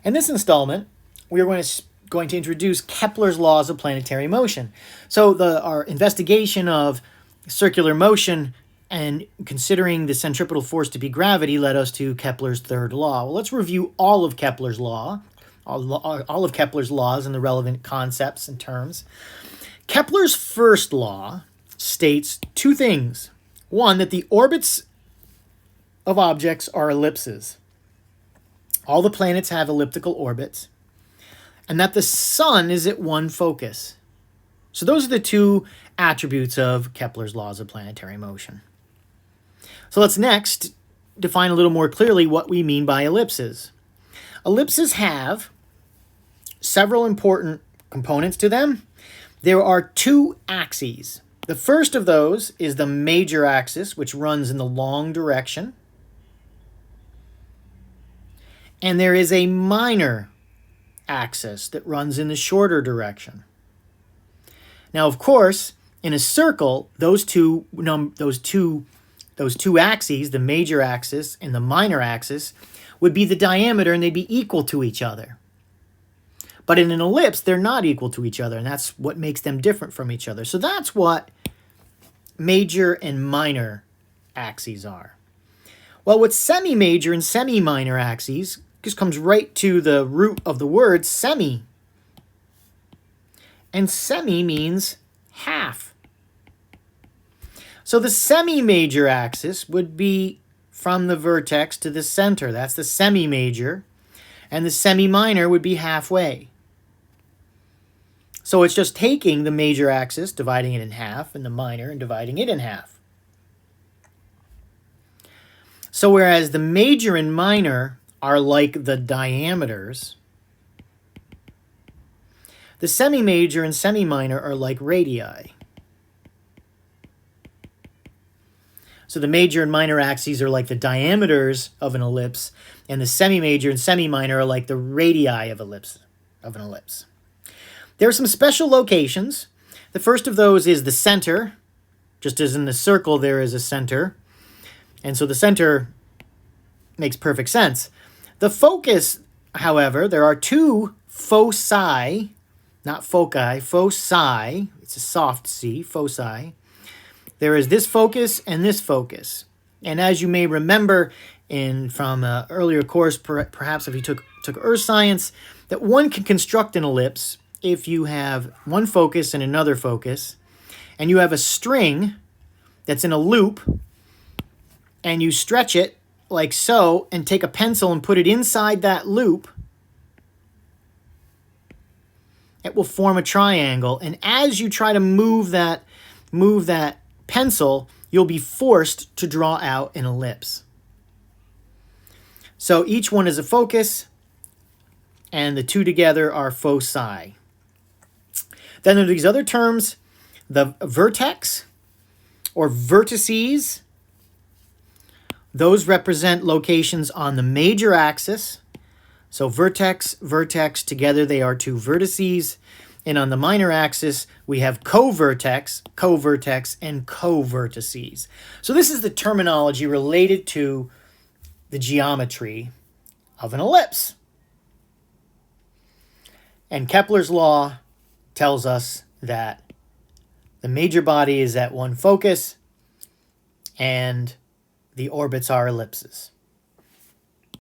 In this installment, we are going to introduce Kepler's laws of planetary motion. So our investigation of circular motion and considering the centripetal force to be gravity led us to Kepler's third law. Well, let's review all of Kepler's laws and the relevant concepts and terms. Kepler's first law states two things. One, that the orbits of objects are ellipses. All the planets have elliptical orbits. And that the sun is at one focus. So those are the two attributes of Kepler's laws of planetary motion. So let's next define a little more clearly what we mean by ellipses. Ellipses have several important components to them. There are two axes. The first of those is the major axis, which runs in the long direction. And there is a minor axis that runs in the shorter direction. Now, of course, in a circle, those two axes, the major axis and the minor axis, would be the diameter and they'd be equal to each other. But in an ellipse, they're not equal to each other, and that's what makes them different from each other. So that's what major and minor axes are. Well, what semi-major and semi-minor axes just comes right to the root of the word semi. And semi means half. So the semi-major axis would be from the vertex to the center. That's the semi-major. And the semi-minor would be halfway. So it's just taking the major axis, dividing it in half, and the minor, and dividing it in half. So whereas the major and minor are like the diameters, the semi-major and semi-minor are like radii. So the major and minor axes are like the diameters of an ellipse, and the semi-major and semi-minor are like the radii of an ellipse. There are some special locations. The first of those is the center. Just as in the circle there is a center. And so the center makes perfect sense. The focus, however, there are two foci, not foci, foci. It's a soft C, foci. There is this focus and this focus. And as you may remember from an earlier course, perhaps if you took earth science, that one can construct an ellipse if you have one focus and another focus, and you have a string that's in a loop, and you stretch it like so, and take a pencil and put it inside that loop, it will form a triangle. And as you try to move that pencil, you'll be forced to draw out an ellipse. So each one is a focus, and the two together are foci. Then there are these other terms, the vertex or vertices. Those represent locations on the major axis. So vertex, vertex, together they are two vertices. And on the minor axis, we have covertex, covertex, and covertices. So this is the terminology related to the geometry of an ellipse. And Kepler's law tells us that the major body is at one focus and the orbits are ellipses.